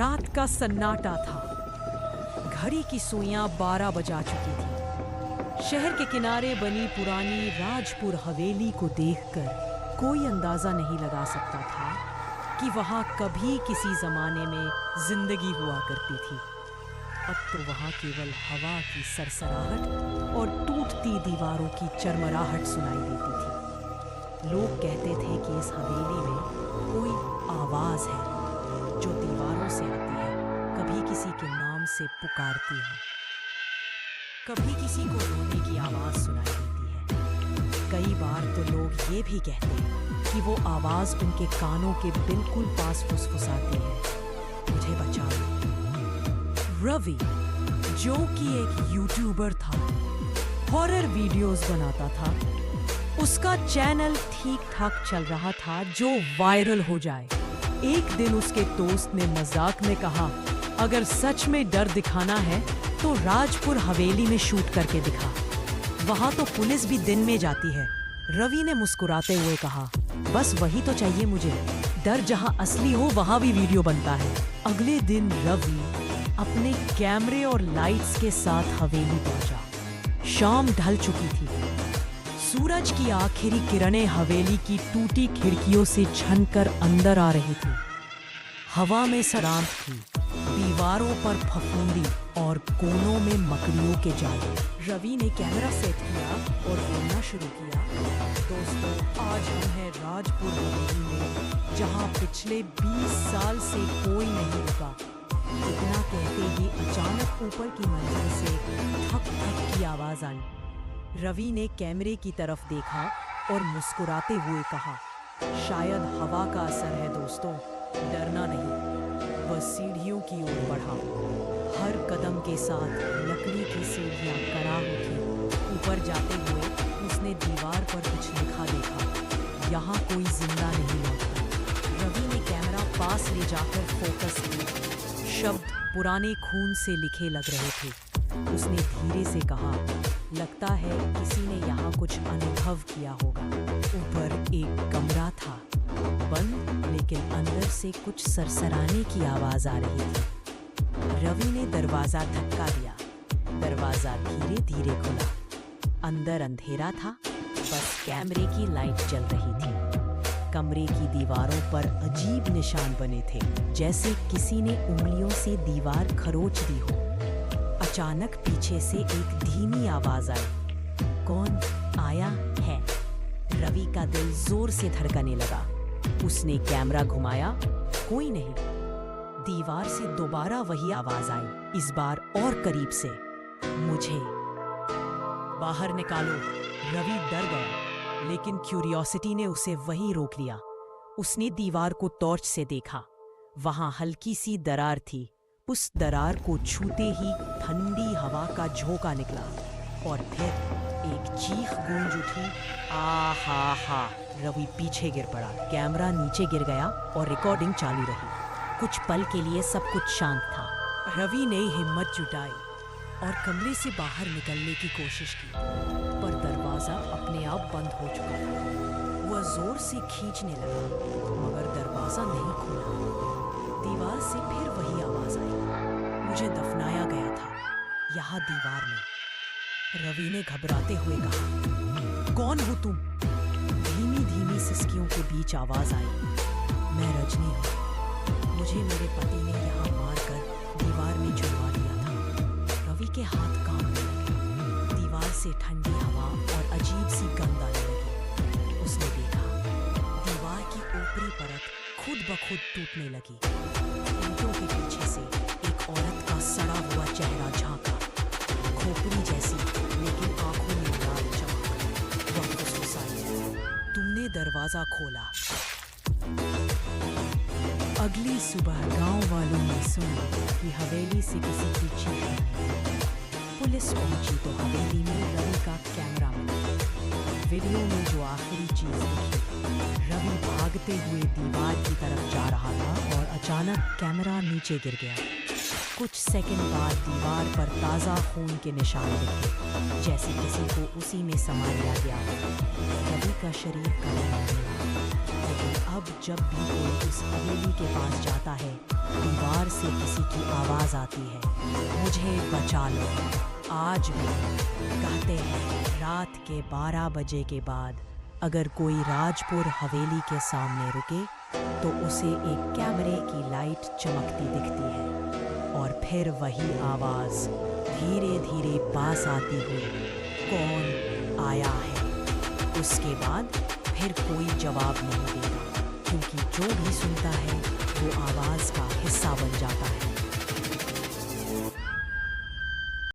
रात का सन्नाटा था। घड़ी की सुइयां 12 बजा चुकी थी। शहर के किनारे बनी पुरानी राजपुर हवेली को देखकर कोई अंदाजा नहीं लगा सकता था कि वहां कभी किसी जमाने में जिंदगी हुआ करती थी। अब तो वहां केवल हवा की सरसराहट और टूटती दीवारों की चरमराहट सुनाई देती थी। लोग कहते थे कि इस हवेली में कोई आवाज है जो दीवारों से आती है, कभी किसी के नाम से पुकारती है, कभी किसी को रोने की आवाज सुनाई देती है। कई बार तो लोग ये भी कहते हैं कि वो आवाज उनके कानों के बिल्कुल पास फुसफुसाती है, मुझे बचा लो। रवि, जो कि एक यूट्यूबर था, हॉरर वीडियोस बनाता था, उसका चैनल ठीक ठाक चल रहा था जो वायरल हो जाए। एक दिन उसके दोस्त ने मजाक में कहा, अगर सच में डर दिखाना है तो राजपुर हवेली में शूट करके दिखा, वहां तो पुलिस भी दिन में जाती है। रवि ने मुस्कुराते हुए कहा, बस वही तो चाहिए मुझे, डर जहां असली हो वहां भी वीडियो बनता है। अगले दिन रवि अपने कैमरे और लाइट्स के साथ हवेली पहुंचा। शाम ढल चुकी थी। सूरज की आखिरी किरणें हवेली की टूटी खिड़कियों से छनकर अंदर आ रही थी। हवा में सरांत थी, दीवारों पर फफूंदी और कोनों में मकड़ियों के जाले। रवि ने कैमरा सेट किया और बोलना शुरू किया, दोस्तों, आज हम हैं राजपुर हवेली में, जहां पिछले 20 साल से कोई नहीं रुका। इतना कहते ही अचानक ऊपर की मंजिल से ठक ठक की आवाज आई। रवि ने कैमरे की तरफ देखा और मुस्कुराते हुए कहा, शायद हवा का असर है दोस्तों, डरना नहीं। वह सीढ़ियों की ओर बढ़ा। हर कदम के साथ लकड़ी की सीढ़ियां कड़ा उठी। ऊपर जाते हुए उसने दीवार पर कुछ लिखा देखा, यहाँ कोई जिंदा नहीं लौटा। रवि ने कैमरा पास ले जाकर फोकस किया। शब्द पुराने खून से लिखे लग रहे थे। उसने धीरे से कहा, लगता है किसी ने यहाँ कुछ अनुभव किया होगा। ऊपर एक कमरा था, बंद, लेकिन अंदर से कुछ सरसराने की आवाज आ रही थी। रवि ने दरवाजा धक्का दिया। दरवाजा धीरे धीरे खुला। अंदर अंधेरा था, बस कैमरे की लाइट जल रही थी। कमरे की दीवारों पर अजीब निशान बने थे, जैसे किसी ने उंगलियों से दीवार खरोच दी हो। अचानक पीछे से एक धीमी आवाज आई, कौन आया है? रवि का दिल जोर से धड़कने लगा। उसने कैमरा घुमाया, कोई नहीं। दीवार से दोबारा वही आवाज आई, इस बार और करीब से, मुझे बाहर निकालो। रवि डर गया, लेकिन क्यूरियोसिटी ने उसे वहीं रोक लिया। उसने दीवार को टॉर्च से देखा। वहां हल्की सी दरार थी। उस दरार को छूते ही ठंडी हवा का झोंका निकला और फिर एक चीख गूंज उठी, आ हा हा। रवि पीछे गिर पड़ा। कैमरा नीचे गिर गया और रिकॉर्डिंग चालू रही। कुछ पल के लिए सब कुछ शांत था। रवि ने हिम्मत जुटाई और कमरे से बाहर निकलने की कोशिश की, पर दरवाजा अपने आप बंद हो चुका था। वह जोर से खींचने लगा, मगर दरवाजा नहीं खुला। दीवार से फिर वही आवाज आई, मुझे दफनाया गया था यहाँ दीवार में। रवि ने घबराते हुए कहा, कौन हो तुम? धीमी धीमी सिसकियों के बीच आवाज आई, मैं रजनी हूँ। मुझे मेरे पति ने यहाँ मारकर दीवार में चुनवा दिया था। रवि के हाथ कांपने लगे। दीवार से ठंडी हवा और अजीब सी गंध आने लगी। उसने देखा, दीवार की ऊपरी परत खुद ब खुद टूटने लगी। ईंटों के पीछे से एक औरत का सड़ा हुआ चेहरा झांका, खोपड़ी जैसी, लेकिन आंखों में लाल चमक। वह फुसफुसाई, तुमने दरवाजा खोला। अगली सुबह गांव वालों ने सुना कि हवेली से किसी की चीख आई। पुलिस पहुंची तो हवेली में रवि का कैमरा मिला। वीडियो में जो आखिरी चीज दिखी, रवि भागते हुए दीवार की तरफ जा रहा था और अचानक कैमरा नीचे गिर गया। कुछ सेकंड बाद दीवार पर ताज़ा खून के निशान दिखे, जैसे किसी को उसी में समा लिया गया। रवि का शरीर कांपने लगा। लेकिन अब जब भी कोई उस हवेली के पास जाता है, दीवार से किसी की आवाज आती है, मुझे बचा लो। आज भी कहते हैं रात के 12 बजे के बाद अगर कोई राजपुर हवेली के सामने रुके तो उसे एक कैमरे की लाइट चमकती दिखती है और फिर वही आवाज धीरे धीरे पास आती हुई, कौन आया है। उसके बाद फिर कोई जवाब नहीं देता, क्योंकि जो भी सुनता है वो आवाज का हिस्सा बन जाता है।